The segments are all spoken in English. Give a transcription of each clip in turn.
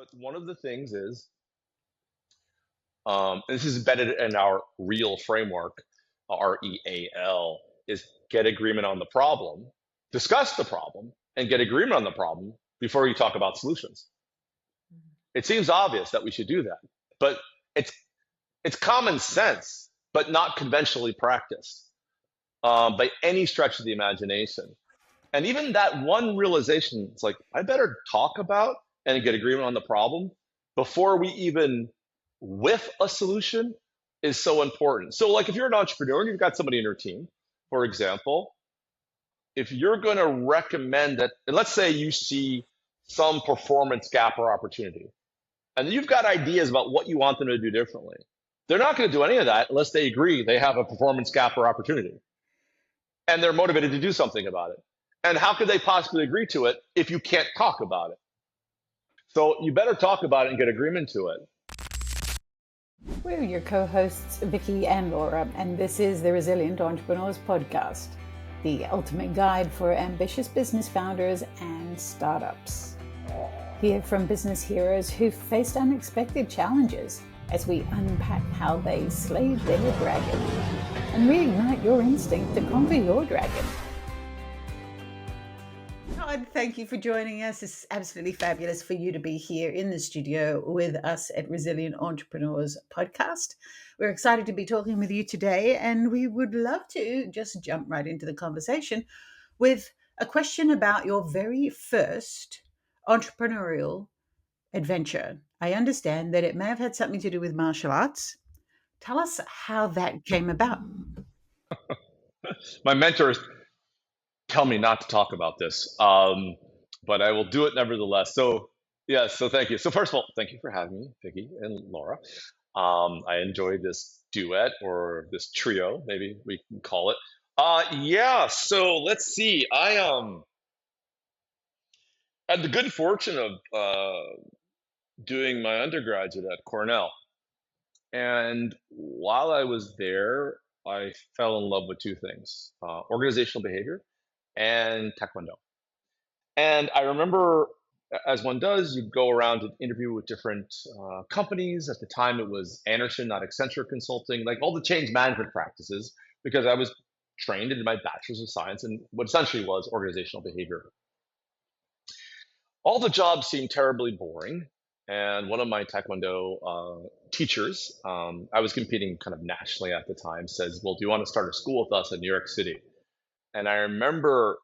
But one of the things is, this is embedded in our REAL framework, REAL, is get agreement on the problem, discuss the problem, and get agreement on the problem before you talk about solutions. It seems obvious that we should do that, but it's it's common sense, but not conventionally practiced by any stretch of the imagination. And even that one realization, it's like, I better talk about and get agreement on the problem before we even whiff a solution is so important. So, like, if you're an entrepreneur and you've got somebody in your team, for example, if you're going to recommend that, and let's say you see some performance gap or opportunity, and you've got ideas about what you want them to do differently, they're not going to do any of that unless they agree they have a performance gap or opportunity and they're motivated to do something about it. And how could they possibly agree to it if you can't talk about it? So you better talk about it and get agreement to it. We're your co-hosts, Vicky and Laura, and this is the Resilient Entrepreneurs Podcast, the ultimate guide for ambitious business founders and startups. Hear from business heroes who've faced unexpected challenges as we unpack how they slayed their dragon and reignite your instinct to conquer your dragon. Todd, thank you for joining us. It's absolutely fabulous for you to be here in the studio with us at Resilient Entrepreneurs Podcast. We're excited to be talking with you today, and we would love to just jump right into the conversation with a question about your very first entrepreneurial adventure. I understand that it may have had something to do with martial arts. Tell us how that came about. My mentors tell me not to talk about this, but I will do it nevertheless. So, yeah, so thank you. So, first of all, thank you for having me, Vicky and Laura. I enjoyed this duet or this trio, maybe we can call it. Yeah, so let's see. I had the good fortune of doing my undergraduate at Cornell. And while I was there, I fell in love with two things, organizational behavior and Taekwondo. And I remember, as one does, you go around to interview with different companies. At the time, it was Anderson, not Accenture Consulting, like all the change management practices, because I was trained in my bachelor's of science in what essentially was organizational behavior. All the jobs seemed terribly boring. And one of my Taekwondo teachers, I was competing kind of nationally at the time, says, well, do you want to start a school with us in New York City? And I remember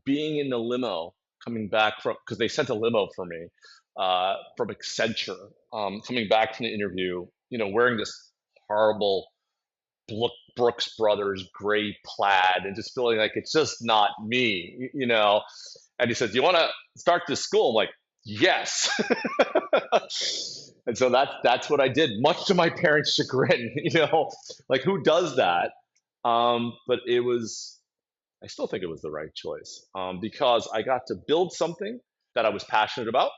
being in the limo coming back from, because they sent a limo for me from Accenture, coming back from the interview, wearing this horrible Brooks Brothers gray plaid and just feeling like it's just not me. And he says, do you want to start this school? I'm like, yes. And so that's what I did, much to my parents' chagrin, like who does that? But I still think it was the right choice, because I got to build something that I was passionate about.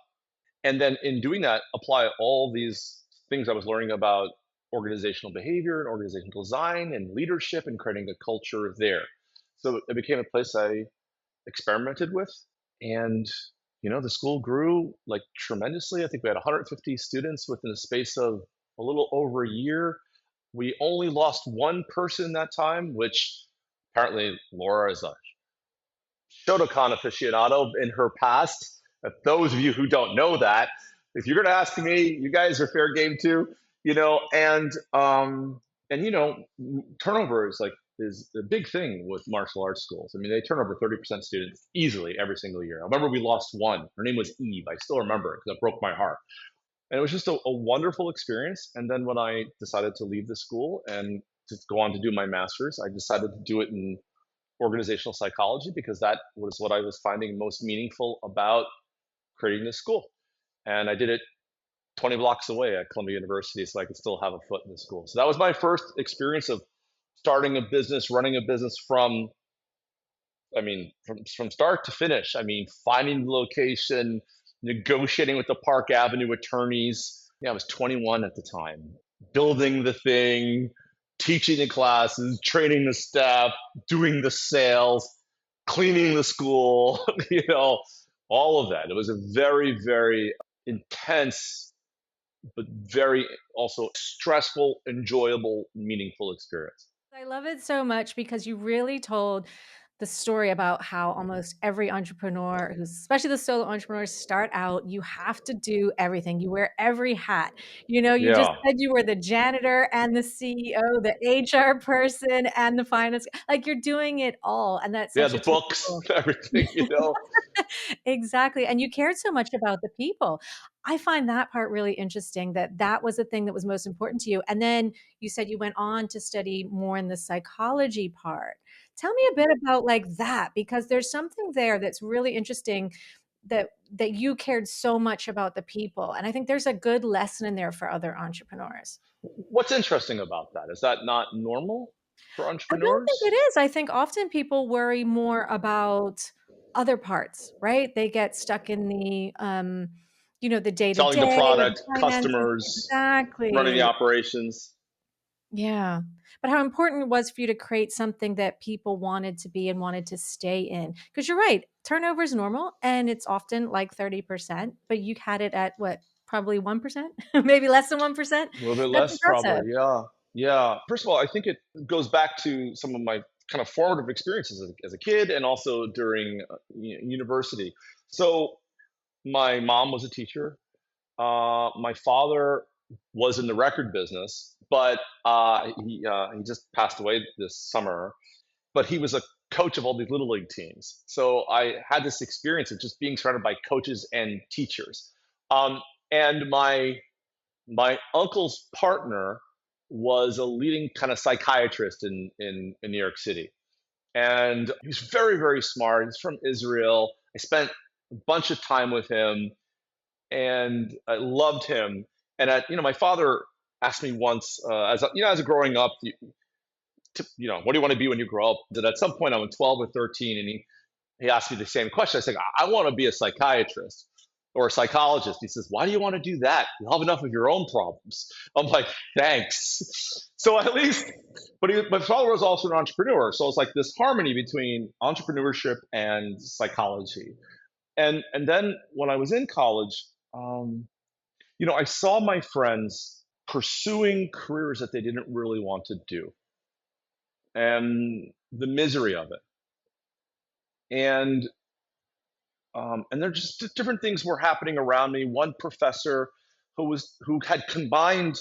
And then in doing that, apply all these things I was learning about organizational behavior and organizational design and leadership and creating a culture there. So it became a place I experimented with. And, the school grew like tremendously. I think we had 150 students within the space of a little over a year. We only lost one person that time, which apparently Laura is a Shotokan aficionado in her past. Those of you who don't know that, if you're going to ask me, you guys are fair game too, and turnover is a big thing with martial arts schools. I mean, they turn over 30% students easily every single year. I remember we lost one. Her name was Eve. I still remember it because it broke my heart. And it was just a wonderful experience. And then when I decided to leave the school and to go on to do my master's, I decided to do it in organizational psychology because that was what I was finding most meaningful about creating this school. And I did it 20 blocks away at Columbia University, so I could still have a foot in the school. So that was my first experience of starting a business, running a business from start to finish. Finding the location, negotiating with the Park Avenue attorneys. Yeah, I was 21 at the time. Building the thing, teaching the classes, training the staff, doing the sales, cleaning the school, all of that. It was a very, very intense, but very also stressful, enjoyable, meaningful experience. I love it so much because you really told the story about how almost every entrepreneur, who's especially the solo entrepreneurs, start out, you have to do everything. You wear every hat. You just Yeah. said you were the janitor and the CEO, the HR person and the finance. Like you're doing it all. And that's Yeah, such the a books, typical. everything. Exactly, and you cared so much about the people. I find that part really interesting that that was the thing that was most important to you, and then you said you went on to study more in the psychology part. Tell me a bit about, like, that, because there's something there that's really interesting that you cared so much about the people, and I think there's a good lesson in there for other entrepreneurs. What's interesting about that? Is that not normal for I don't think it entrepreneurs? is. I think often people worry more about other parts, right? They get stuck in the day to Selling the day or the product, finances. customers, running the Exactly. operations. Yeah. But how important it was for you to create something that people wanted to be and wanted to stay in. Because you're right, turnover is normal and it's often like 30%, but you had it at what, probably 1%, maybe less than 1%. A little bit That's less, impressive. probably. Yeah. Yeah. First of all, I think it goes back to some of my kind of formative experiences as a kid and also during university. So, my mom was a teacher. My father was in the record business, but he just passed away this summer. But he was a coach of all these little league teams, so I had this experience of just being surrounded by coaches and teachers. And my uncle's partner was a leading kind of psychiatrist in New York City, and he was very very smart. He's from Israel. I spent a bunch of time with him and I loved him. And my father asked me once, as a growing up, what do you want to be when you grow up? And at some point, I was 12 or 13, and he asked me the same question. I said, I want to be a psychiatrist or a psychologist. He says, why do you want to do that? You'll have enough of your own problems. I'm like, thanks. So at least, but my father was also an entrepreneur. So it's like this harmony between entrepreneurship and psychology. And then when I was in college, I saw my friends pursuing careers that they didn't really want to do and the misery of it. And there just different things were happening around me. One professor who had combined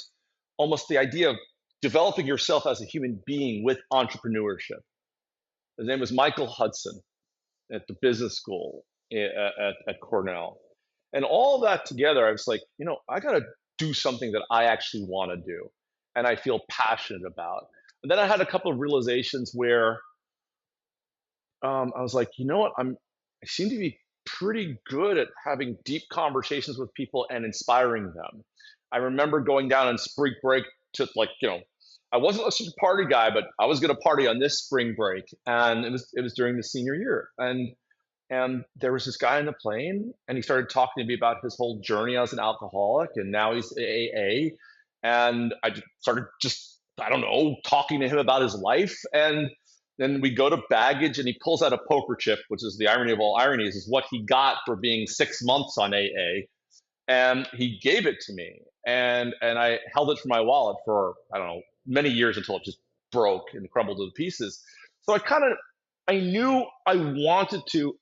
almost the idea of developing yourself as a human being with entrepreneurship. His name was Michael Hudson at the business school at Cornell. And all that together, I was like, I got to do something that I actually want to do and I feel passionate about. And then I had a couple of realizations where I was like, you know what? I seem to be pretty good at having deep conversations with people and inspiring them. I remember going down on spring break to I wasn't a super party guy, but I was going to party on this spring break, and it was during the senior year, and there was this guy on the plane, and he started talking to me about his whole journey as an alcoholic, and now he's AA. And I just started I don't know, talking to him about his life. And then we go to baggage, and he pulls out a poker chip, which is the irony of all ironies, is what he got for being 6 months on AA. And he gave it to me, and I held it for my wallet for, I don't know, many years until it just broke and crumbled to pieces. So I knew I wanted to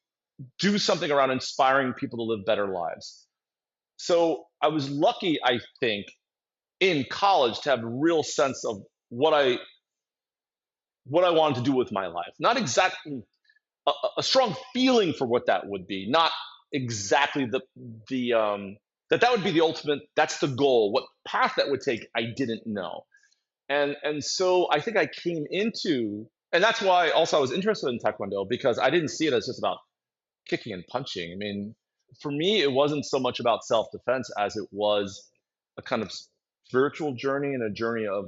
do something around inspiring people to live better lives. So I was lucky, I think, in college to have a real sense of what I wanted to do with my life. Not exactly a strong feeling for what that would be. Not exactly that would be the ultimate. That's the goal. What path that would take, I didn't know. And so I think I came into, and that's why also I was interested in Taekwondo, because I didn't see it as just about kicking and punching. I mean, for me, it wasn't so much about self defense as it was a kind of spiritual journey and a journey of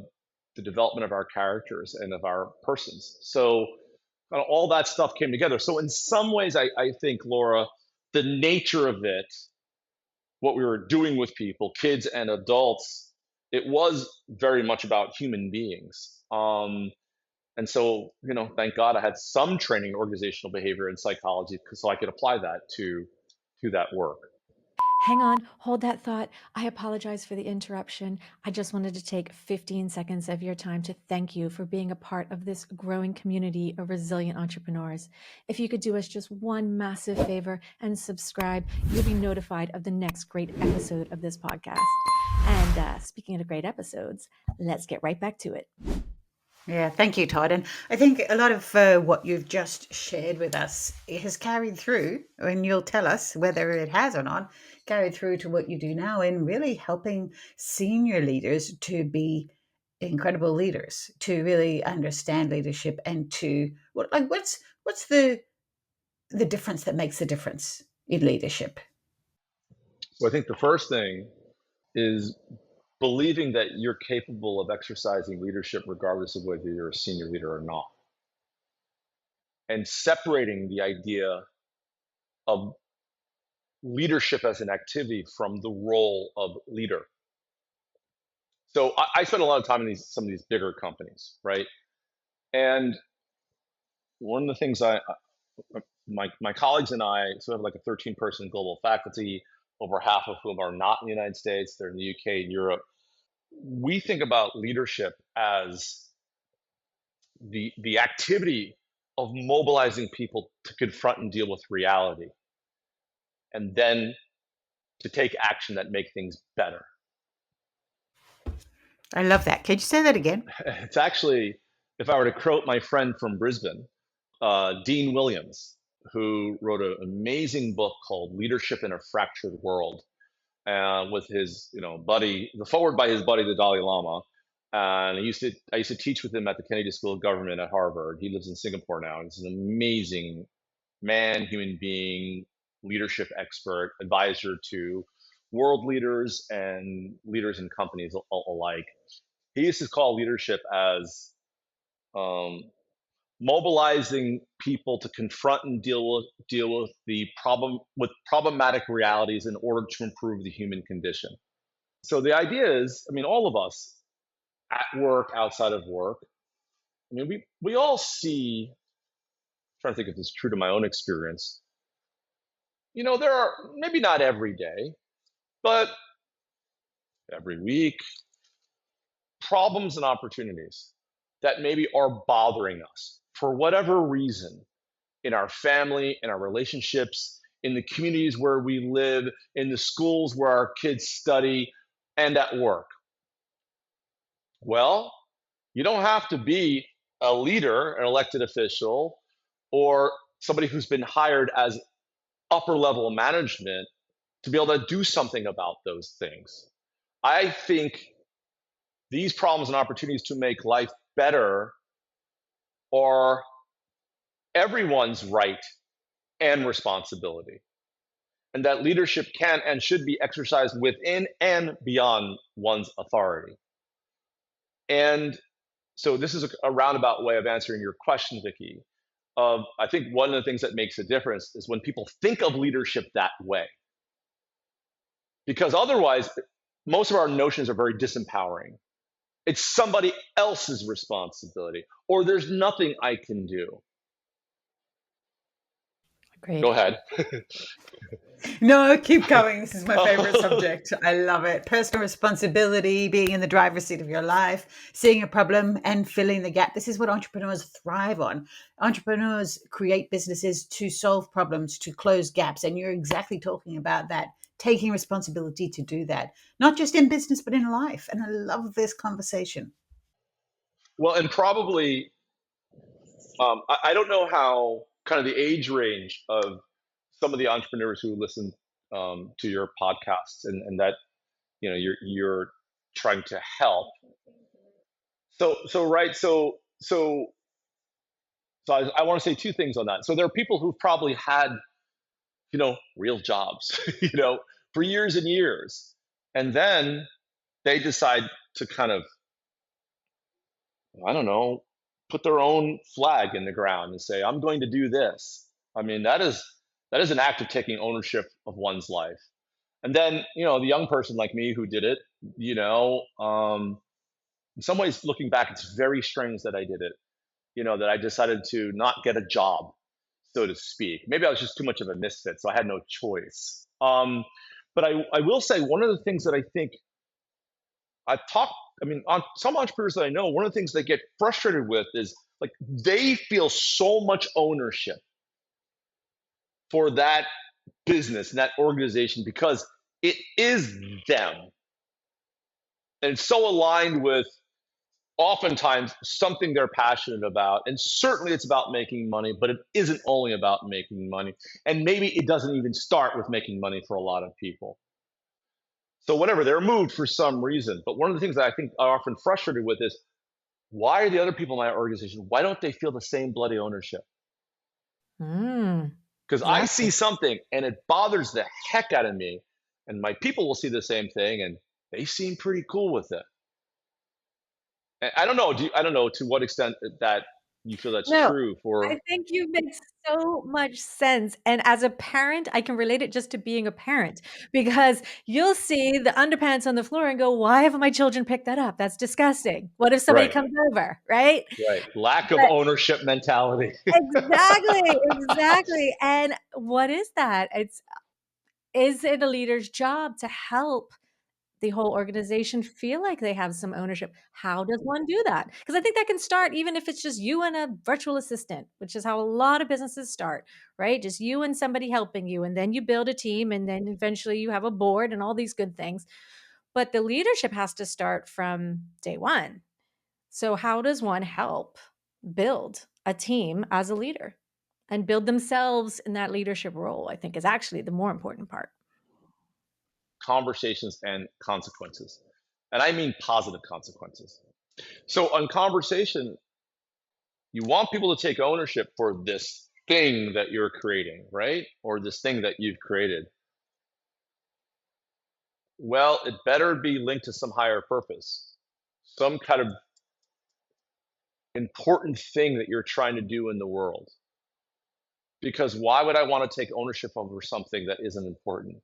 the development of our characters and of our persons. So kind of all that stuff came together. So in some ways, I think, Laura, the nature of it, what we were doing with people, kids and adults, it was very much about human beings. And so, thank God I had some training in organizational behavior and psychology, so I could apply that to that work. Hang on, hold that thought. I apologize for the interruption. I just wanted to take 15 seconds of your time to thank you for being a part of this growing community of resilient entrepreneurs. If you could do us just one massive favor and subscribe, you'll be notified of the next great episode of this podcast. And speaking of great episodes, let's get right back to it. Yeah, thank you, Todd. And I think a lot of what you've just shared with us has carried through, and you'll tell us whether it has or not, carried through to what you do now in really helping senior leaders to be incredible leaders, to really understand leadership and to what's the difference that makes the difference in leadership. So I think the first thing is believing that you're capable of exercising leadership regardless of whether you're a senior leader or not, and separating the idea of leadership as an activity from the role of leader. So I spend a lot of time in some of these bigger companies, right? And one of the things my colleagues and I, so we have like a 13-person global faculty, over half of whom are not in the United States, they're in the UK and Europe. We think about leadership as the activity of mobilizing people to confront and deal with reality, and then to take action that make things better. I love that. Could you say that again? It's actually, if I were to quote my friend from Brisbane, Dean Williams, who wrote an amazing book called Leadership in a Fractured World, with his buddy, the forward by his buddy, the Dalai Lama. And I used to teach with him at the Kennedy School of Government at Harvard. He lives in Singapore now. He's an amazing man, human being, leadership expert, advisor to world leaders and leaders in companies alike. He used to call leadership as mobilizing people to confront and deal with problematic realities in order to improve the human condition. So the idea is, all of us at work, outside of work, we all see, I'm trying to think if this is true to my own experience, there are, maybe not every day, but every week, problems and opportunities that maybe are bothering us for whatever reason, in our family, in our relationships, in the communities where we live, in the schools where our kids study, and at work. Well, you don't have to be a leader, an elected official, or somebody who's been hired as upper level management to be able to do something about those things. I think these problems and opportunities to make life better are everyone's right and responsibility, and that leadership can and should be exercised within and beyond one's authority. And so this is a roundabout way of answering your question, Vicki. I think one of the things that makes a difference is when people think of leadership that way, because otherwise, most of our notions are very disempowering. It's somebody else's responsibility, or there's nothing I can do. Great. Go ahead. No, keep going. This is my favorite subject. I love it. Personal responsibility, being in the driver's seat of your life, seeing a problem and filling the gap. This is what entrepreneurs thrive on. Entrepreneurs create businesses to solve problems, to close gaps. And you're exactly talking about that, taking responsibility to do that, not just in business, but in life. And I love this conversation. Well, and probably, I don't know how kind of the age range of some of the entrepreneurs who listen to your podcasts and that you're trying to help. So I want to say two things on that. So there are people who've probably had real jobs for years and years, and then they decide to kind of, I don't know, put their own flag in the ground and say, I'm going to do this. That is an act of taking ownership of one's life. And then, the young person like me who did it, in some ways, looking back, it's very strange that I did it, that I decided to not get a job, so to speak. Maybe I was just too much of a misfit, so I had no choice. But But I will say one of the things that I think I've talked, I mean, on some entrepreneurs that I know, one of the things they get frustrated with is like they feel so much ownership for that business and that organization because it is them. And it's so aligned with oftentimes something they're passionate about. And certainly it's about making money, but it isn't only about making money. And maybe it doesn't even start with making money for a lot of people. So whatever, they're moved for some reason. But one of the things that I think I'm often frustrated with is why are the other people in my organization, why don't they feel the same bloody ownership? Mm. Because I see Exactly. something and it bothers the heck out of me. And my people will see the same thing and they seem pretty cool with it. And I don't know. I don't know to what extent that you feel that's No, true I for. think you make so much sense, and as a parent, I can relate it just to being a parent, because you'll see the underpants on the floor and go, "Why haven't my children picked that up? That's disgusting. What if somebody Right, comes over?" Right? right. Lack of But ownership mentality. exactly, exactly, and what is that? Is it a leader's job to help the whole organization feel like they have some ownership? How does one do that? Because I think that can start even if it's just you and a virtual assistant, which is how a lot of businesses start, right? Just you and somebody helping you. And then you build a team and then eventually you have a board and all these good things. But the leadership has to start from day one. So, how does one help build a team as a leader and build themselves in that leadership role? I think is actually the more important part. Conversations and consequences. And I mean positive consequences. So, on conversation, you want people to take ownership for this thing that you're creating, right? Or this thing that you've created. Well, it better be linked to some higher purpose, some kind of important thing that you're trying to do in the world. Because why would I want to take ownership over something that isn't important?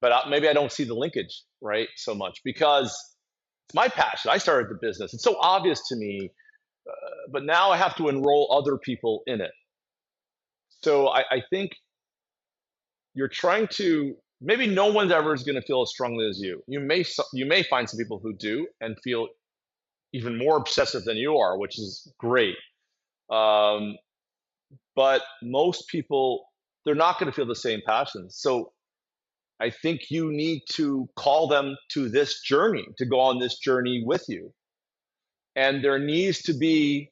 But maybe I don't see the linkage, right? So much because it's my passion. I started the business. It's so obvious to me, but now I have to enroll other people in it. So I think you're trying to. Maybe no one's ever is going to feel as strongly as you. You may find some people who do and feel even more obsessive than you are, which is great. Um, but most people, they're not going to feel the same passions. So I think you need to call them to this journey, to go on this journey with you. And there needs to be,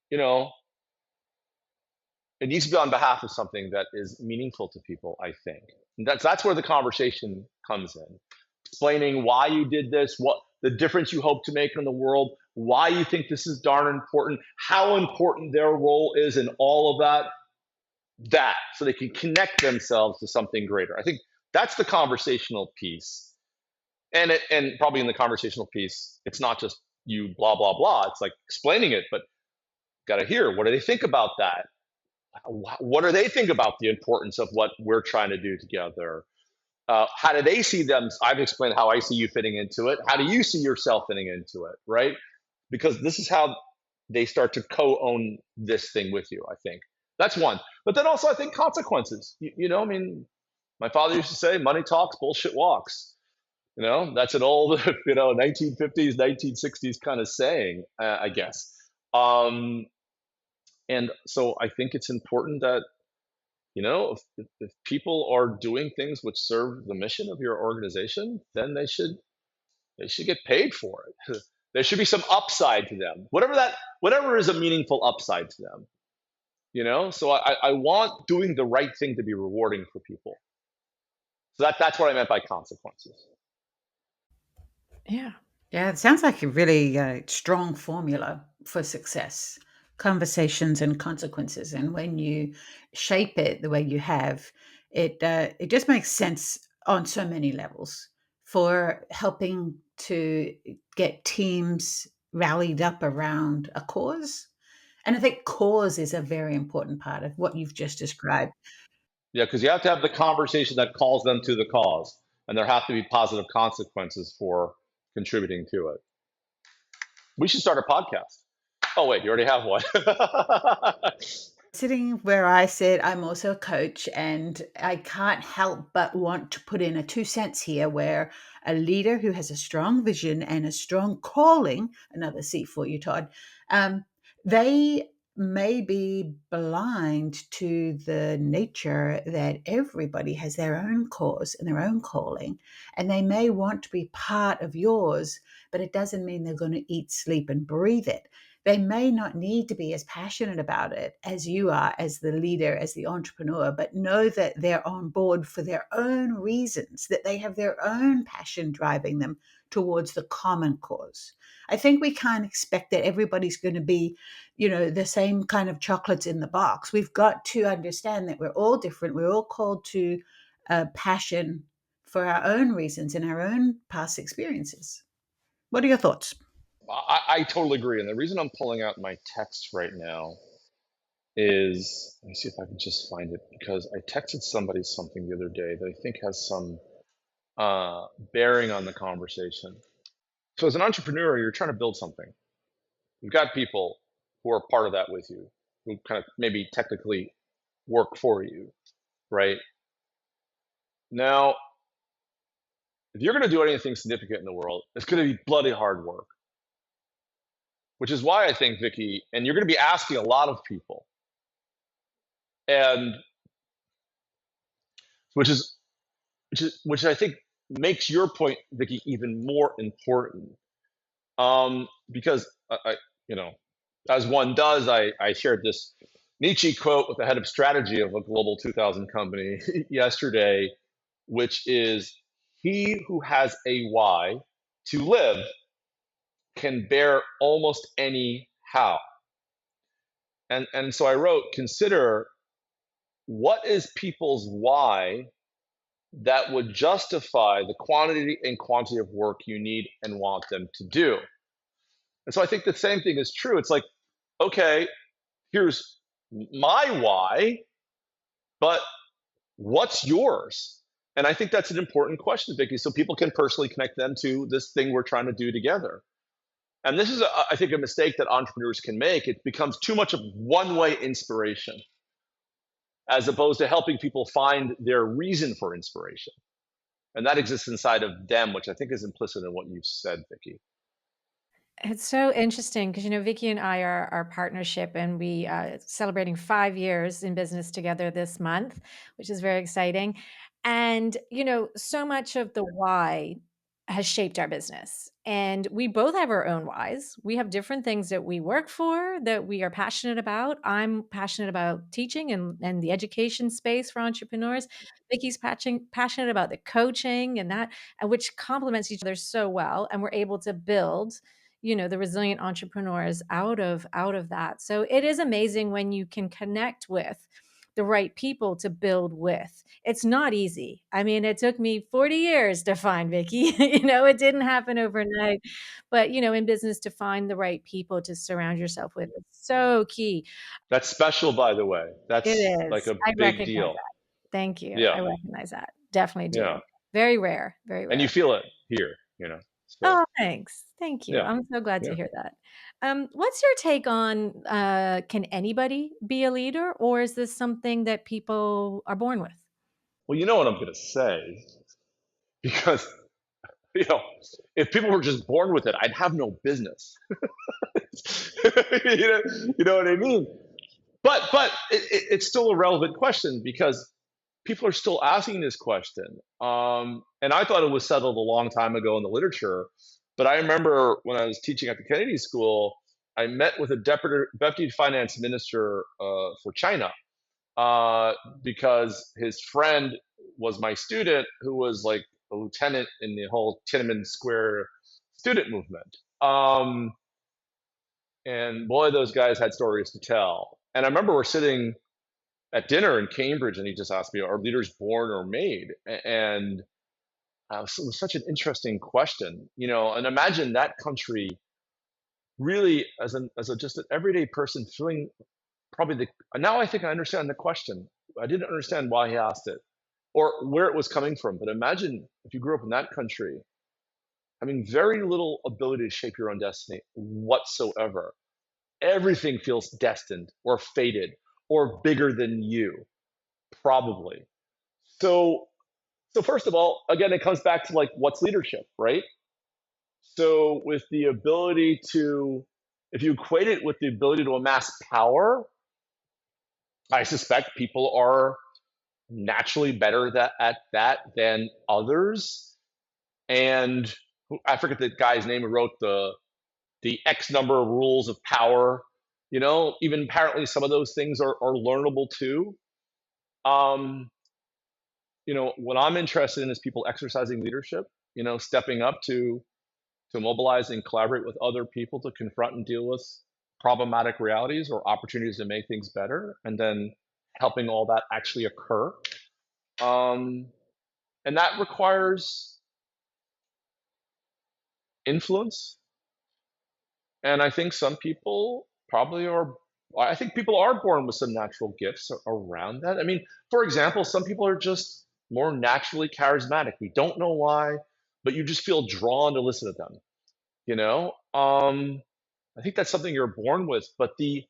you know, it needs to be on behalf of something that is meaningful to people, I think. And that's where the conversation comes in. Explaining why you did this, what the difference you hope to make in the world, why you think this is darn important, how important their role is in all of that, so they can connect themselves to something greater. I think that's the conversational piece. And probably in the conversational piece, it's not just you blah blah blah. It's like explaining it, but got to hear what do they think about that? What do they think about the importance of what we're trying to do together? How do they see them? I've explained how I see you fitting into it. How do you see yourself fitting into it? Right? Because this is how they start to co-own this thing with you. I think that's one. But then also, I think consequences. I mean, my father used to say, "Money talks, bullshit walks." That's an old, 1950s, 1960s kind of saying, I guess. Um, and so I think it's important that, if people are doing things which serve the mission of your organization, then they should get paid for it. There should be some upside to them, whatever is a meaningful upside to them. So I want doing the right thing to be rewarding for people. So that's what I meant by consequences. Yeah. Yeah, it sounds like a really strong formula for success. Conversations and consequences, and when you shape it the way you have, it just makes sense on so many levels for helping to get teams rallied up around a cause. And I think cause is a very important part of what you've just described. Yeah, because you have to have the conversation that calls them to the cause, and there have to be positive consequences for contributing to it. We should start a podcast. Oh wait, you already have one. Sitting where I sit, I'm also a coach, and I can't help but want to put in a 2 cents here where a leader who has a strong vision and a strong calling, another C for you, Todd, they may be blind to the nature that everybody has their own cause and their own calling, and they may want to be part of yours, but it doesn't mean they're going to eat, sleep, and breathe it. They may not need to be as passionate about it as you are, as the leader, as the entrepreneur, but know that they're on board for their own reasons, that they have their own passion driving them towards the common cause. I think we can't expect that everybody's going to be, the same kind of chocolates in the box. We've got to understand that we're all different. We're all called to passion for our own reasons and our own past experiences. What are your thoughts? I totally agree. And the reason I'm pulling out my text right now is, let me see if I can just find it, because I texted somebody something the other day that I think has some bearing on the conversation. So as an entrepreneur, you're trying to build something. You've got people who are part of that with you, who kind of maybe technically work for you, right? Now, if you're going to do anything significant in the world, it's going to be bloody hard work, which is why I think, Vicky, and you're going to be asking a lot of people, and which is which I think makes your point, Vicky, even more important. Because you know, as one does, I shared this Nietzsche quote with the head of strategy of a global 2000 company yesterday, which is, "He who has a why to live can bear almost any how." And so I wrote, consider what is people's why that would justify the quantity and quantity of work you need and want them to do. And so I think the same thing is true. It's like, okay, here's my why, but what's yours? And I think that's an important question, Vicky, so people can personally connect them to this thing we're trying to do together. And this is, I think, a mistake that entrepreneurs can make. It becomes too much of one-way inspiration, as opposed to helping people find their reason for inspiration. And that exists inside of them, which I think is implicit in what you've said, Vicky. It's so interesting because, Vicky and I are our partnership, and we celebrating 5 years in business together this month, which is very exciting. And, so much of the why has shaped our business. And we both have our own whys. We have different things that we work for, that we are passionate about. I'm passionate about teaching and the education space for entrepreneurs. Vicky's passionate about the coaching and that, which complements each other so well. And we're able to build the resilient entrepreneurs out of that. So it is amazing when you can connect with the right people to build with. It's not easy. I mean, it took me 40 years to find Vicky. It didn't happen overnight. But, in business, to find the right people to surround yourself with is so key. That's special, by the way. It That's like is. a I big recognize deal. that. Thank you. Yeah, I recognize that. Definitely yeah. do. Very rare. Very And you rare. feel it here. So, Oh, thanks. Thank you. yeah, I'm so glad to yeah. hear that. What's your take on, can anybody be a leader, or is this something that people are born with? Well, you know what I'm going to say, because, you know, if people were just born with it, I'd have no business. You know what I mean? But it's still a relevant question, because people are still asking this question. And I thought it was settled a long time ago in the literature. But I remember when I was teaching at the Kennedy School, I met with a deputy finance minister for China, uh, because his friend was my student, who was like a lieutenant in the whole Tiananmen Square student movement. And boy, those guys had stories to tell. And I remember we're sitting at dinner in Cambridge, and he just asked me, "Are leaders born or made?" And it was such an interesting question, And imagine that country really, as a just an everyday person, feeling probably the. Now I think I understand the question. I didn't understand why he asked it or where it was coming from. But imagine if you grew up in that country, having very little ability to shape your own destiny whatsoever. Everything feels destined or fated, or bigger than you? Probably. So, so first of all, again, it comes back to like what's leadership, right? So with the ability to, if you equate it with the ability to amass power, I suspect people are naturally better at that than others. And I forget the guy's name who wrote the X number of rules of power. Even apparently some of those things are learnable too. Um, what I'm interested in is people exercising leadership, stepping up to mobilize and collaborate with other people to confront and deal with problematic realities or opportunities to make things better, and then helping all that actually occur. Um, and that requires influence. And I think some people probably are, I think people are born with some natural gifts around that. I mean, for example, some people are just more naturally charismatic. We don't know why, but you just feel drawn to listen to them. I think that's something you're born with, but the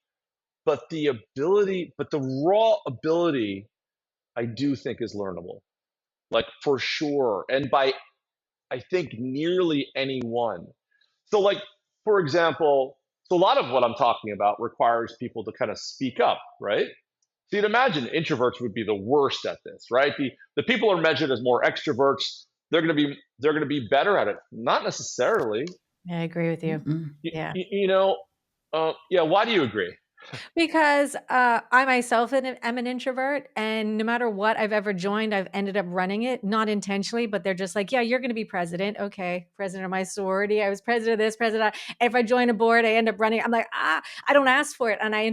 ability, but the raw ability, I do think is learnable, like for sure, and by I think nearly anyone. So, like for example, so a lot of what I'm talking about requires people to kind of speak up, right? So you'd imagine introverts would be the worst at this, right? The people are measured as more extroverts. They're going to be better at it. Not necessarily. I agree with you. Mm-mm. Yeah. Yeah. Why do you agree? Because I myself am an introvert, and no matter what I've ever joined, I've ended up running it, not intentionally, but they're just like, yeah, you're going to be president. Okay, president of my sorority. I was president of this, president. If I join a board, I end up running. I'm like, I don't ask for it, and I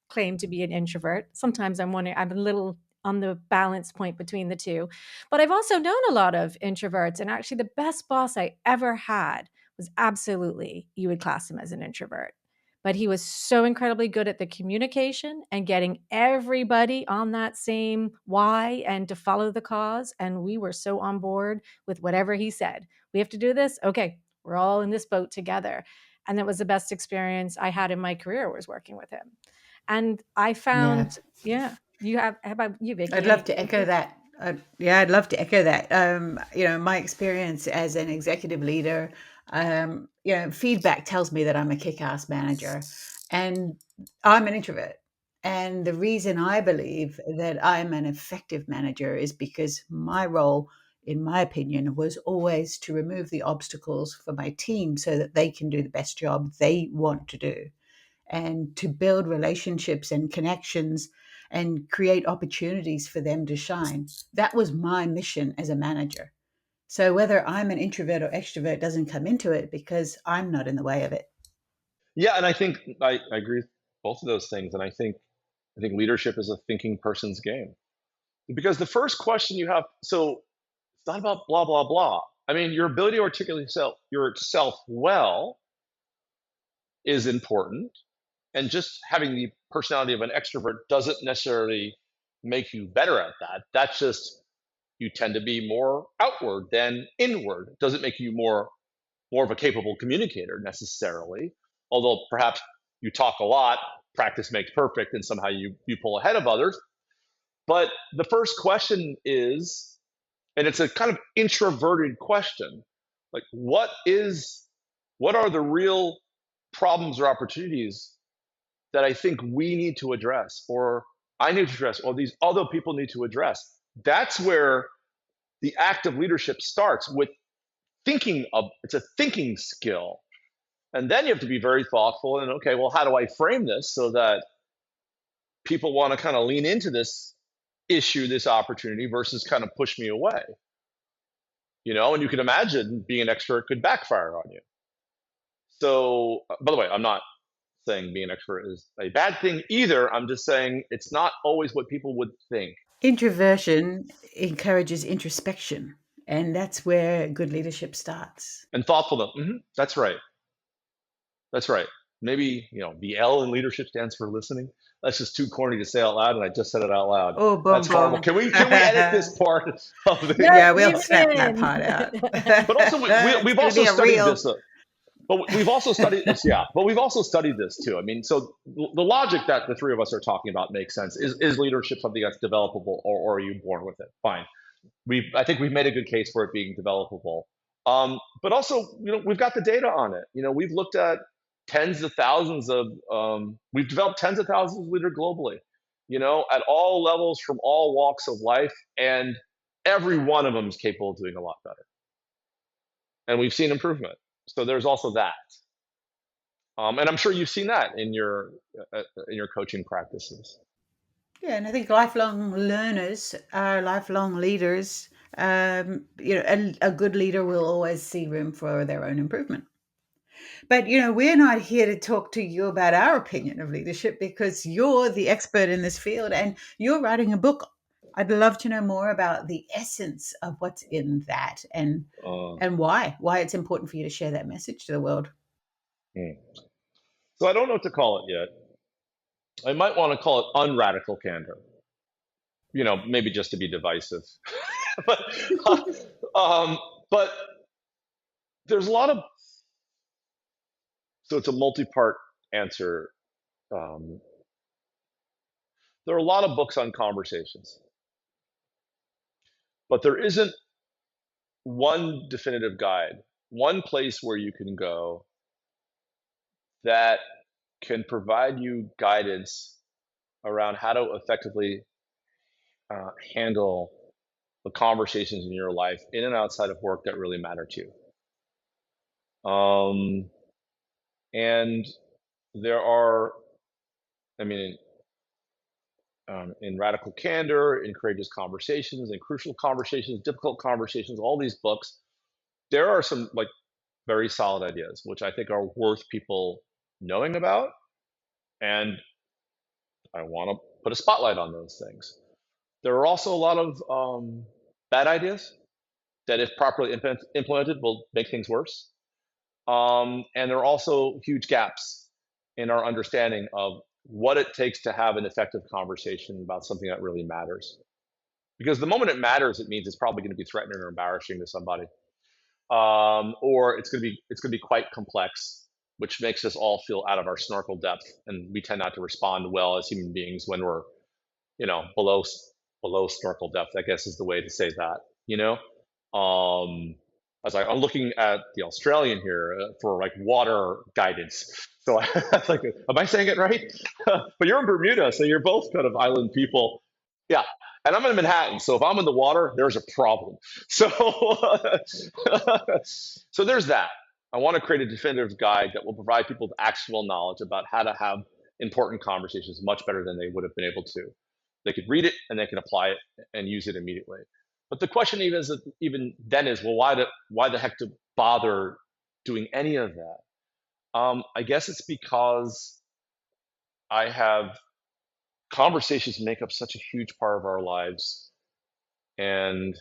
claim to be an introvert. Sometimes I'm a little on the balance point between the two. But I've also known a lot of introverts, and actually the best boss I ever had was absolutely, you would class him as an introvert. But he was so incredibly good at the communication and getting everybody on that same why and to follow the cause. And we were so on board with whatever he said. We have to do this. Okay, we're all in this boat together. And that was the best experience I had in my career, was working with him. And I Yeah. found, yeah, how about you, Vicky? I'd love Any to echo that. I'd love to echo that. My experience as an executive leader, feedback tells me that I'm a kick-ass manager, and I'm an introvert. And the reason I believe that I'm an effective manager is because my role, in my opinion, was always to remove the obstacles for my team so that they can do the best job they want to do, and to build relationships and connections and create opportunities for them to shine. That was my mission as a manager. So whether I'm an introvert or extrovert doesn't come into it because I'm not in the way of it. Yeah, and I think I agree with both of those things, and I think leadership is a thinking person's game, because the first question you have, so it's not about blah blah blah. I mean, your ability to articulate yourself well is important, and just having the personality of an extrovert doesn't necessarily make you better at that. That's just, you tend to be more outward than inward. It doesn't make you more of a capable communicator necessarily, although perhaps you talk a lot, practice makes perfect, and somehow you pull ahead of others. But the first question is, and it's a kind of introverted question, like what are the real problems or opportunities that I think we need to address, or I need to address, or these other people need to address? That's where the act of leadership starts, with it's a thinking skill. And then you have to be very thoughtful and, okay, well, how do I frame this so that people want to kind of lean into this issue, this opportunity, versus kind of push me away? And you can imagine being an expert could backfire on you. So, by the way, I'm not saying being an expert is a bad thing either. I'm just saying it's not always what people would think. Introversion encourages introspection, and that's where good leadership starts. And thoughtfulness. That's right. That's right. Maybe, the L in leadership stands for listening. That's just too corny to say out loud, and I just said it out loud. Oh, boom, That's horrible. boom. Can we edit this part of the? Yeah, we'll leave it snap that in. part out. But also, we've It's gonna also be a studied reel. this. But we've also studied this, yeah. But we've also studied this too. I mean, so the logic that the three of us are talking about makes sense. Is leadership something that's developable, or are you born with it? Fine. I think we've made a good case for it being developable. But also, we've got the data on it. We've looked at we've developed tens of thousands of leaders globally. At all levels, from all walks of life, and every one of them is capable of doing a lot better. And we've seen improvement. So there's also that. And I'm sure you've seen that in your coaching practices. Yeah, and I think lifelong learners are lifelong leaders. A good leader will always see room for their own improvement. But we're not here to talk to you about our opinion of leadership because you're the expert in this field and you're writing a book. I'd love to know more about the essence of what's in that and Uh, why it's important for you to share that message to the world. hmm. So I don't know what to call it yet. I might want to call it unradical candor. Maybe just to be divisive. but um, but there's a lot of so it's a multi-part answer. Um, there are a lot of books on conversations, but there isn't one definitive guide, one place where you can go that can provide you guidance around how to effectively handle the conversations in your life, in and outside of work, that really matter to you. And there are, I mean, in Radical Candor, in Courageous Conversations, in Crucial Conversations, Difficult Conversations, all these books, there are some very solid ideas, which I think are worth people knowing about. And I want to put a spotlight on those things. There are also a lot of bad ideas that, if properly implemented, will make things worse. And there are also huge gaps in our understanding of what it takes to have an effective conversation about something that really matters. Because the moment it matters, it means it's probably going to be threatening or embarrassing to somebody, or it's going to be quite complex, which makes us all feel out of our snorkel depth, and we tend not to respond well as human beings when we're, below snorkel depth, I guess is the way to say that. I'm looking at the Australian here for water guidance. So I was like, am I saying it right? But you're in Bermuda, so you're both kind of island people. Yeah. And I'm in Manhattan, so if I'm in the water, there's a problem. So, so there's that. I want to create a definitive guide that will provide people with actionable knowledge about how to have important conversations much better than they would have been able to. They could read it and they can apply it and use it immediately. But the question even then is, well, why the heck to bother doing any of that? I guess it's because I have conversations make up such a huge part of our lives, and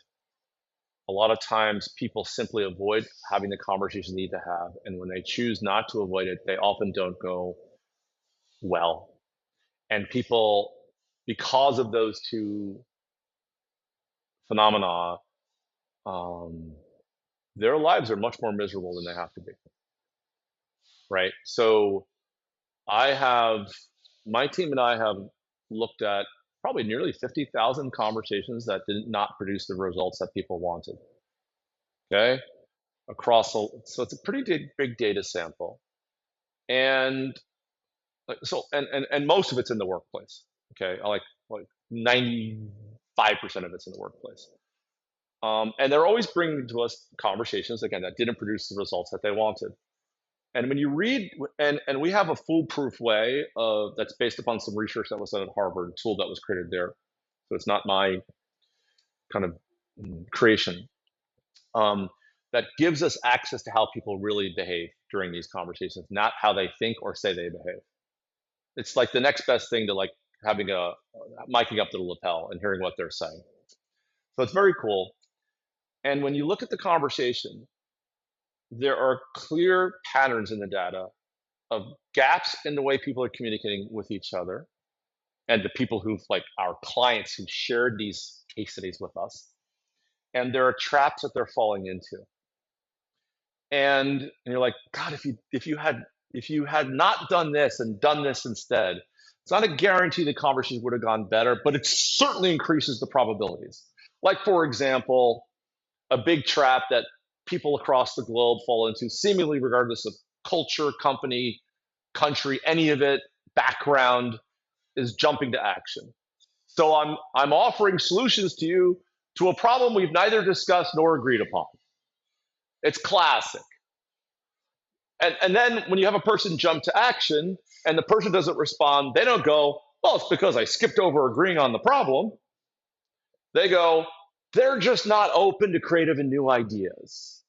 a lot of times people simply avoid having the conversation they need to have, and when they choose not to avoid it, they often don't go well. And people, because of those two phenomena, their lives are much more miserable than they have to be, right? So my team and I have looked at probably nearly 50,000 conversations that did not produce the results that people wanted. Okay, so it's a pretty big data sample, and most of it's in the workplace. Okay, like 95% of it's in the workplace. And they're always bringing to us conversations, again, that didn't produce the results that they wanted. And when you read, and we have a foolproof way that's based upon some research that was done at Harvard, a tool that was created there. So it's not my kind of creation. That gives us access to how people really behave during these conversations, not how they think or say they behave. It's like the next best thing to having miking up the lapel and hearing what they're saying. So it's very cool. And when you look at the conversation, there are clear patterns in the data of gaps in the way people are communicating with each other, and the people our clients who shared these case studies with us. And there are traps that they're falling into. and you're like, God, if you had not done this and done this instead, it's not a guarantee the conversation would have gone better, but it certainly increases the probabilities. Like, for example, a big trap that people across the globe fall into, seemingly regardless of culture, company, country, any of it, background, is jumping to action. So I'm offering solutions to you to a problem we've neither discussed nor agreed upon. It's classic. And then when you have a person jump to action and the person doesn't respond, they don't go, well, it's because I skipped over agreeing on the problem. They go, they're just not open to creative and new ideas.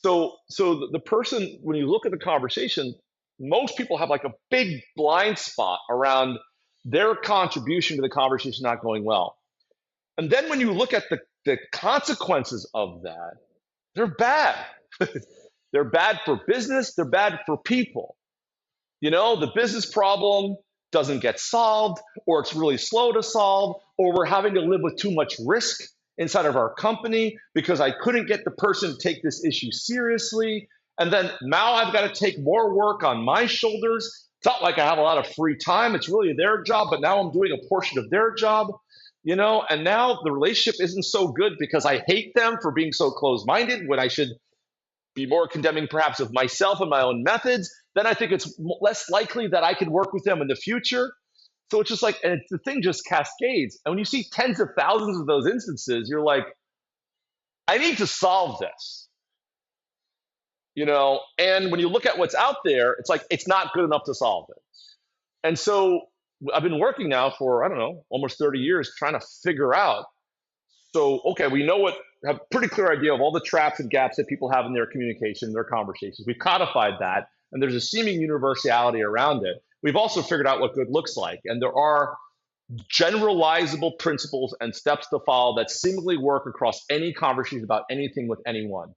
So the person, when you look at the conversation, most people have like a big blind spot around their contribution to the conversation not going well. And then when you look at the consequences of that, they're bad. They're bad for business, they're bad for people. The business problem doesn't get solved, or it's really slow to solve, or we're having to live with too much risk inside of our company because I couldn't get the person to take this issue seriously. And then now I've got to take more work on my shoulders. It's not like I have a lot of free time. It's really their job, but now I'm doing a portion of their job, and now the relationship isn't so good because I hate them for being so closed-minded when I should be more condemning perhaps of myself and my own methods. Then I think it's less likely that I could work with them in the future. So it's just like, and the thing just cascades. And when you see tens of thousands of those instances, you're like, I need to solve this. And when you look at what's out there, it's like, it's not good enough to solve it. And so I've been working now for, I don't know, almost 30 years trying to figure out. So, okay, we have a pretty clear idea of all the traps and gaps that people have in their communication, their conversations. We've codified that, and there's a seeming universality around it. We've also figured out what good looks like, and there are generalizable principles and steps to follow that seemingly work across any conversation about anything with anyone.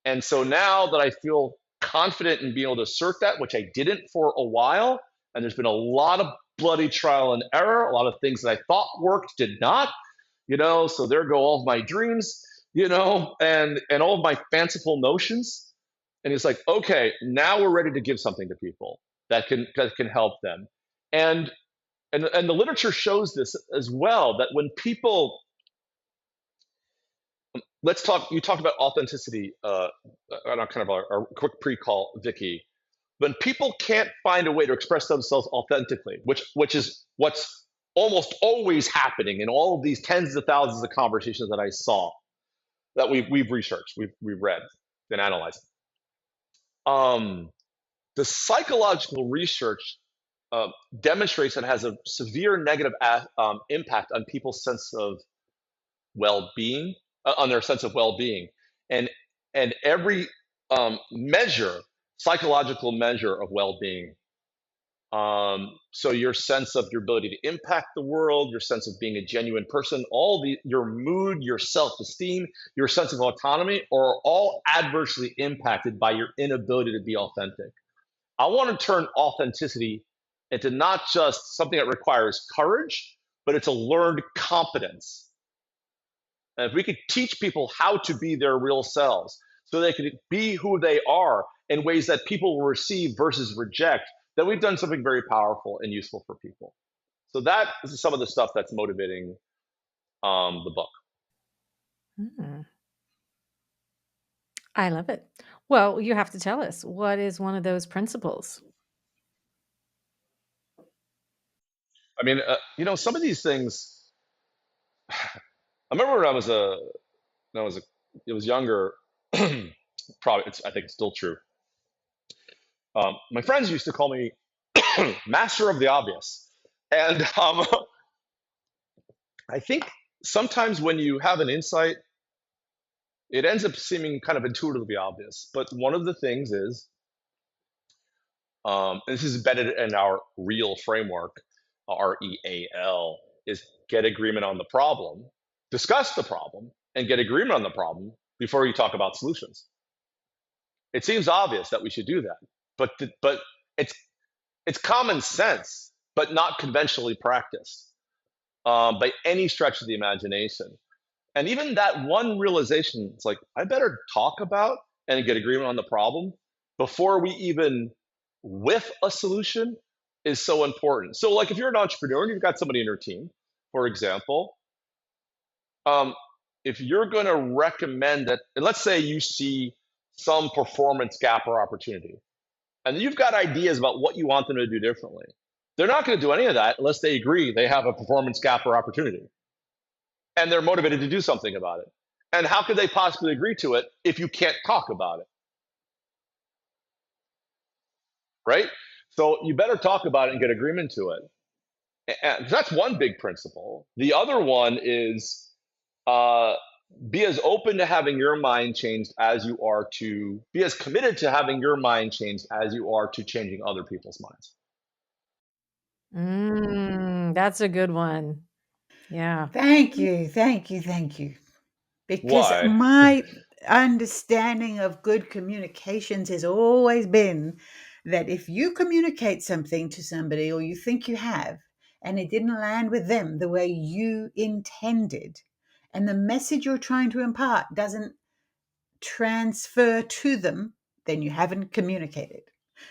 And so now that I feel confident in being able to assert that, which I didn't for a while, and there's been a lot of bloody trial and error, a lot of things that I thought worked did not, so there go all of my dreams, and all of my fanciful notions. And it's like, okay, now we're ready to give something to people that can help them. And the literature shows this as well, that when people, you talked about authenticity on kind of our quick pre-call, Vicky. When people can't find a way to express themselves authentically, which is what's almost always happening in all of these tens of thousands of conversations that I saw, that we've researched, we've read and analyzed. The psychological research demonstrates that it has a severe negative impact on people's sense of well-being, on their sense of well-being, and every psychological measure of well-being. So your sense of your ability to impact the world, your sense of being a genuine person, your mood, your self-esteem, your sense of autonomy are all adversely impacted by your inability to be authentic. I want to turn authenticity into not just something that requires courage, but it's a learned competence. And if we could teach people how to be their real selves so they could be who they are in ways that people will receive versus reject, then we've done something very powerful and useful for people. So that is some of the stuff that's motivating the book. I love it. Well, you have to tell us, what is one of those principles? I mean, some of these things. I remember when I was younger. Probably, I think it's still true. My friends used to call me master of the obvious. And I think sometimes when you have an insight, it ends up seeming kind of intuitively obvious. But one of the things is, and this is embedded in our REAL framework, REAL, is get agreement on the problem, discuss the problem, and get agreement on the problem before you talk about solutions. It seems obvious that we should do that. But it's common sense, but not conventionally practiced by any stretch of the imagination. And even that one realization, it's like, I better talk about and get agreement on the problem before we even whiff a solution is so important. So, like, if you're an entrepreneur and you've got somebody in your team, for example, um, if you're going to recommend that, and let's say you see some performance gap or opportunity, and you've got ideas about what you want them to do differently, they're not going to do any of that unless they agree they have a performance gap or opportunity and they're motivated to do something about it. And how could they possibly agree to it if you can't talk about it? Right? So you better talk about it and get agreement to it. And that's one big principle. The other one is be as open to having your mind changed as you are to be as committed to having your mind changed as you are to changing other people's minds. That's a good one. Yeah. Thank you. Thank you. Thank you. Because Why? my understanding of good communications has always been that if you communicate something to somebody or you think you have, and it didn't land with them the way you intended, and the message you're trying to impart doesn't transfer to them, then you haven't communicated.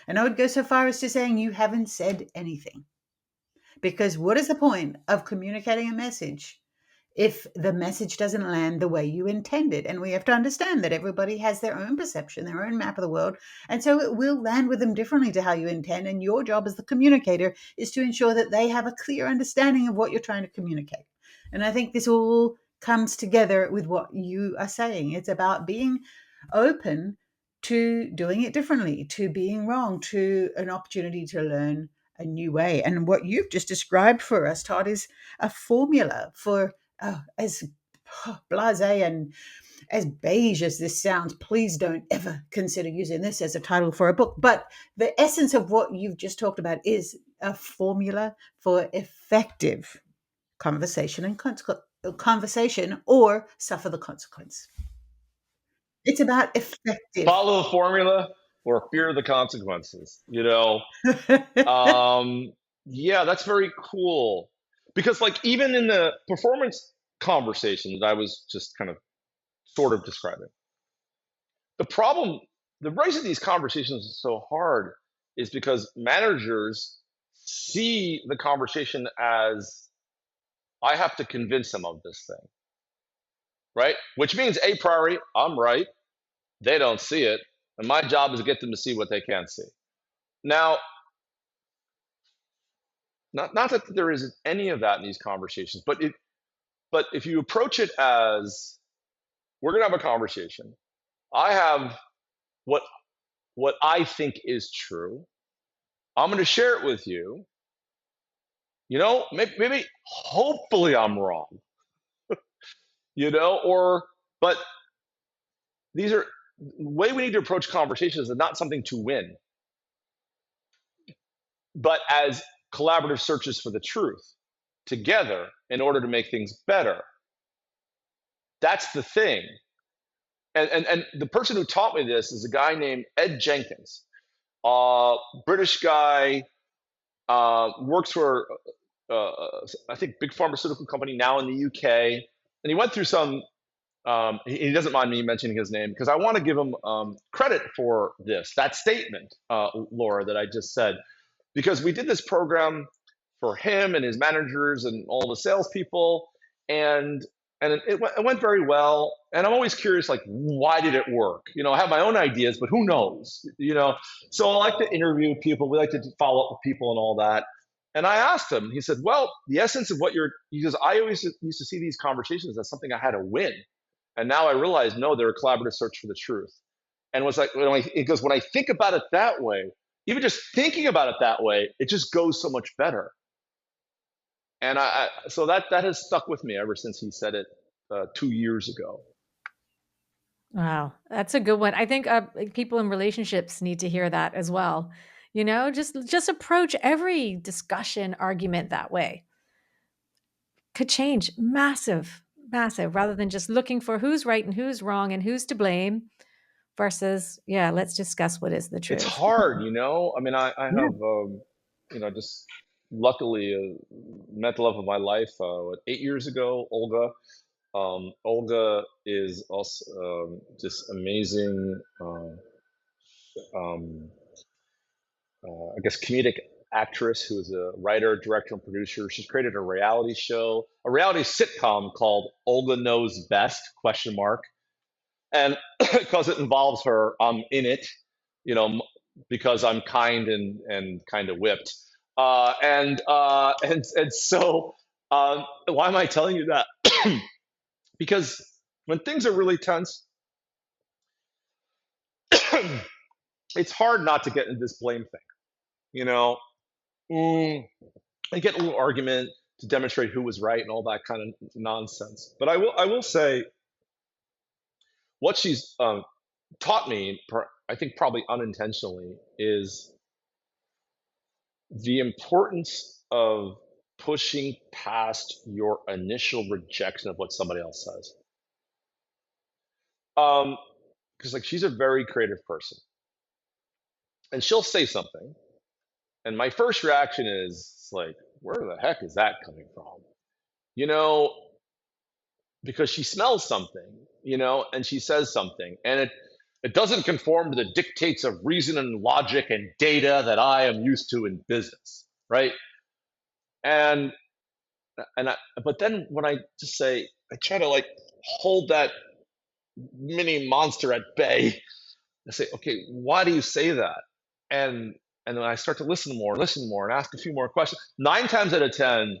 And I would go so far as to saying you haven't said anything. Because what is the point of communicating a message if the message doesn't land the way you intended? And we have to understand that everybody has their own perception, their own map of the world. And so it will land with them differently to how you intend. And your job as the communicator is to ensure that they have a clear understanding of what you're trying to communicate. And I think this all comes together with what you are saying. It's about being open to doing it differently, to being wrong, to an opportunity to learn a new way. And what you've just described for us, Todd, is a formula for as blasé and as beige as this sounds. Please don't ever consider using this as a title for a book. But the essence of what you've just talked about is a formula for effective conversation and conversation, or suffer the consequence. It's about effective. Follow the formula or fear the consequences. Yeah, that's very cool. Because, like, even in the performance conversation that I was just kind of sort of describing, the problem, the reason these conversations are so hard is because managers see the conversation as I have to convince them of this thing, right? Which means a priori, I'm right, they don't see it, and my job is to get them to see what they can't see. Now, not that there isn't any of that in these conversations, but if you approach it as we're going to have a conversation, I have what I think is true. I'm going to share it with you. Maybe hopefully I'm wrong. Or but these are the way we need to approach conversations is not something to win, but as collaborative searches for the truth together in order to make things better. That's the thing. And the person who taught me this is a guy named Ed Jenkins, British guy, works for I think big pharmaceutical company now in the UK, and he went through some. He doesn't mind me mentioning his name because I want to give him credit for that statement, Laura, that I just said, because we did this program for him and his managers and all the salespeople, and it went very well. And I'm always curious, like, why did it work? I have my own ideas, but who knows? So I like to interview people. We like to follow up with people and all that. And I asked him. He said, "Well, the essence of he goes, I always used to see these conversations as something I had to win, and now I realize, no, they're a collaborative search for the truth." And was like, he goes, when I think about it that way, even just thinking about it that way, it just goes so much better. And so that has stuck with me ever since he said it 2 years ago. Wow, that's a good one. I think people in relationships need to hear that as well. Just approach every discussion, argument that way. Could change massive, massive, rather than just looking for who's right and who's wrong and who's to blame versus, yeah, let's discuss what is the It's truth. hard, I mean, I Yeah. have, just luckily met the love of my life 8 years ago, Olga. Olga is also this amazing, I guess, comedic actress who is a writer, director, and producer. She's created a reality show, a reality sitcom called Olga Knows Best, question mark. And because it involves her, I'm in it, you know, because I'm kind and kind of whipped. And so, why am I telling you that? Because when things are really tense, it's hard not to get into this blame thing. You know, and get a little argument to demonstrate who was right and all that kind of nonsense. But I will say what she's taught me, I think probably unintentionally, is the importance of pushing past your initial rejection of what somebody else says. Because like she's a very creative person, and she'll say something, and my first reaction is like, where the heck is that coming from? You know, because she smells something, and she says something, and it doesn't conform to the dictates of reason and logic and data that I am used to in business, right? And but then when I just say, I try to like hold that mini monster at bay. I say, okay, why do you say that? And then I start to listen more, and ask a few more questions. 9 times out of 10,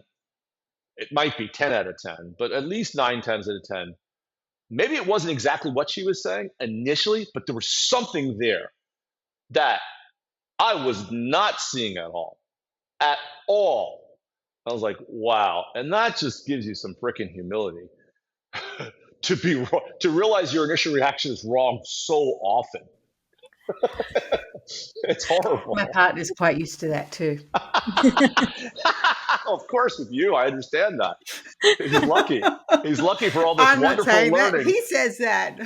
it might be 10 out of 10, but at least 9 times out of 10, maybe it wasn't exactly what she was saying initially, but there was something there that I was not seeing at all. At all. I was like, wow. And that just gives you some freaking humility to realize your initial reaction is wrong so often. It's My horrible. partner's quite used to that too. Of course, with you, I understand that. He's lucky. He's lucky for all this I'm not wonderful saying that. learning. He says that.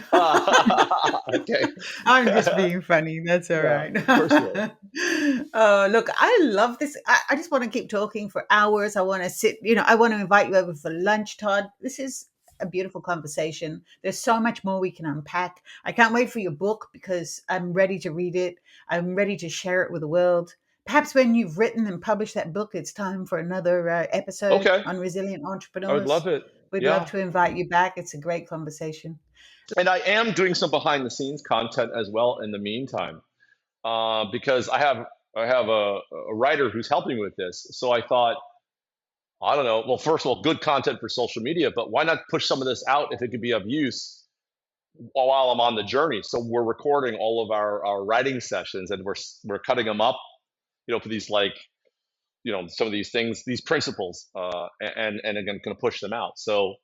Okay. I'm just being funny. That's all Yeah, right. of course you are. Oh, look, I love this. I just want to keep talking for hours. I want to sit, I want to invite you over for lunch, Todd. This is a beautiful conversation. There's so much more we can unpack. I can't wait for your book because I'm ready to read it. I'm ready to share it with the world. Perhaps when you've written and published that book, it's time for another episode Okay. on resilient I would entrepreneurs. love it. We'd love Yeah. to invite you back. It's a great conversation. And I am doing some behind the scenes content as well in the meantime, because I have a writer who's helping me with this. So I thought, I don't know. Well, first of all, good content for social media, but why not push some of this out if it could be of use while I'm on the journey? So we're recording all of our writing sessions, and we're cutting them up, for these, like, some of these things, these principles, and again, going to push them out. So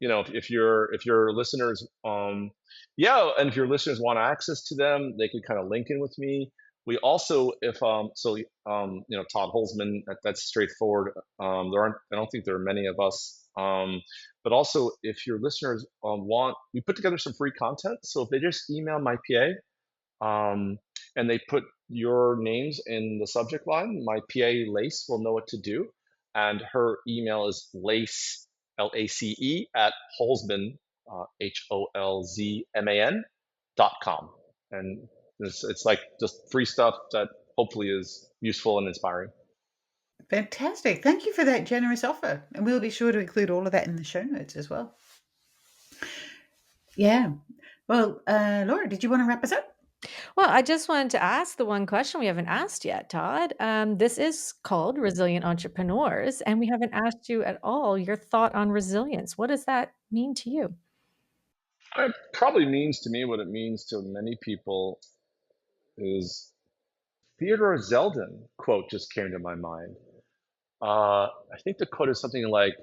if your listeners, yeah, and if your listeners want access to them, they could kind of link in with me. We also, if Todd Holzman, that's straightforward. I don't think there are many of us. But also, if your listeners want, we put together some free content. So if they just email my PA, and they put your names in the subject line, my PA Lace will know what to do, and her email is Lace, LACE, at Holzman, HOLZMAN.com. And it's like just free stuff that hopefully is useful and inspiring. Fantastic. Thank you for that generous offer. And we'll be sure to include all of that in the show notes as well. Yeah. Well, Laura, did you want to wrap us up? Well, I just wanted to ask the one question we haven't asked yet, Todd. This is called Resilient Entrepreneurs, and we haven't asked you at all your thought on resilience. What does that mean to you? It probably means to me what it means to many people is Theodore Zeldin quote just came to my mind. I think the quote is something like,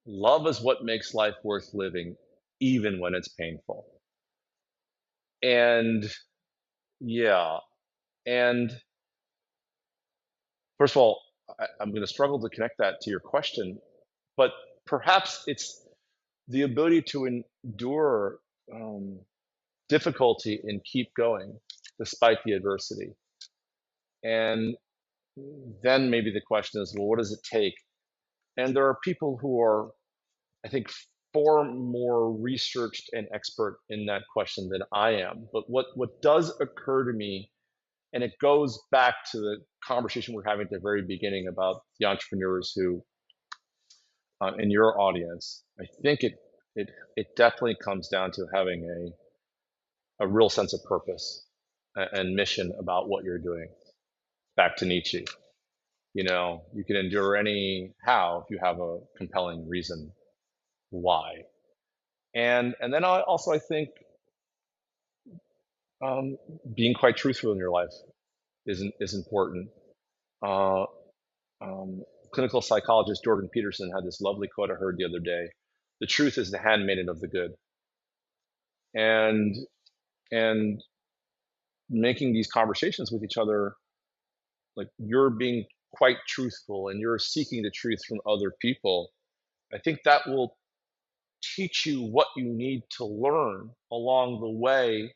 love is what makes life worth living, even when it's painful. And yeah, and first of all, I'm going to struggle to connect that to your question, but perhaps it's the ability to endure difficulty and keep going despite the adversity. And then maybe the question is, well, what does it take? And there are people who are, I think, far more researched and expert in that question than I am. But what does occur to me, and it goes back to the conversation we're having at the very beginning about the entrepreneurs who in your audience, I think it definitely comes down to having a real sense of purpose and mission about what you're doing. Back to Nietzsche, you can endure any how if you have a compelling reason why. And then I think being quite truthful in your life is important. Uh, Clinical psychologist Jordan Peterson had this lovely quote I heard the other day: "The truth is the handmaiden of the good." And and making these conversations with each other, like you're being quite truthful and you're seeking the truth from other people, I think that will teach you what you need to learn along the way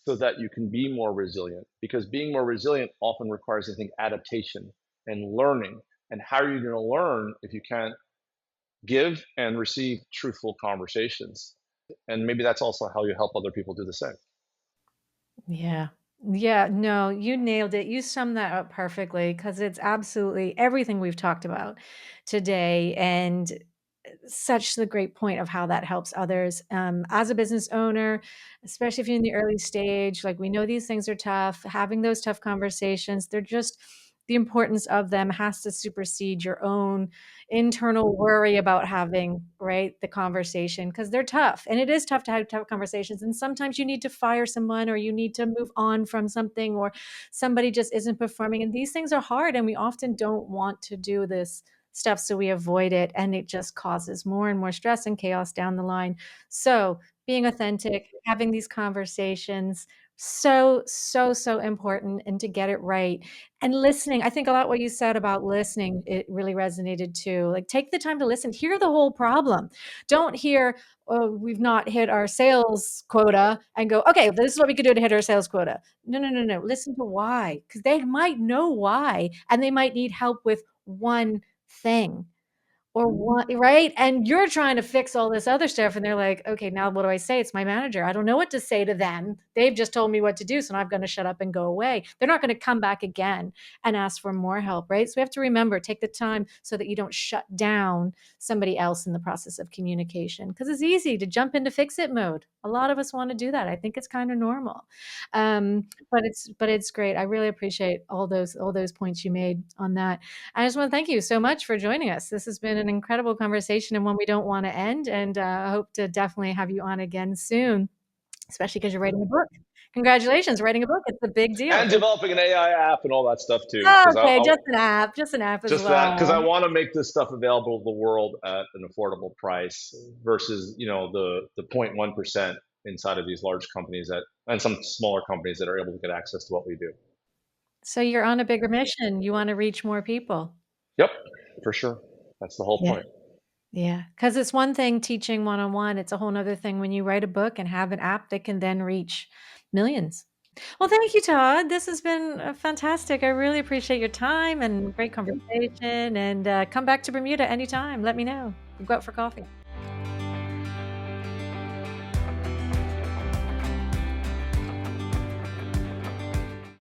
so that you can be more resilient. Because being more resilient often requires, I think, adaptation and learning. And how are you going to learn if you can't give and receive truthful conversations? And maybe that's also how you help other people do the same. Yeah. Yeah, no, you nailed it. You summed that up perfectly because it's absolutely everything we've talked about today. And such the great point of how that helps others. As a business owner, especially if you're in the early stage, like we know these things are tough, having those tough conversations, they're just the importance of them has to supersede your own internal worry about having right the conversation because they're tough and it is tough to have tough conversations and sometimes you need to fire someone or you need to move on from something or somebody just isn't performing and these things are hard and we often don't want to do this stuff so we avoid it and it just causes more and more stress and chaos down the line. So being authentic, having these conversations, so important and to get it right and listening. I think a lot what you said about listening, it really resonated too. Like take the time to listen, hear the whole problem. Don't hear, oh, we've not hit our sales quota and go, okay, this is what we could do to hit our sales quota. No. Listen to why, because they might know why and they might need help with one thing or one right? And you're trying to fix all this other stuff, and they're like, "Okay, now what do I say? It's my manager. I don't know what to say to them. They've just told me what to do, so now I'm gonna shut up and go away." They're not gonna come back again and ask for more help, right? So we have to remember, take the time so that you don't shut down somebody else in the process of communication, because it's easy to jump into fix-it mode. A lot of us wanna do that. I think it's kinda normal. But it's great. I really appreciate all those points you made on that. I just want to thank you so much for joining us. This has been an incredible conversation and one we don't want to end. And I hope to definitely have you on again soon, especially because you're writing a book. Congratulations, writing a book. It's a big deal. And developing an AI app and all that stuff too, Oh, because okay, just an app as just that, because I well. want to make this stuff available to the world at an affordable price versus the 0.1% inside of these large companies that and some smaller companies that are able to get access to what we do. So you're on a bigger mission. You want to reach more people. Yep, for sure. That's the whole Yeah. point. Yeah. Because it's one thing teaching one-on-one. It's a whole nother thing when you write a book and have an app that can then reach millions. Well, thank you, Todd. This has been fantastic. I really appreciate your time and great conversation. And come back to Bermuda anytime. Let me know. We'll go out for coffee.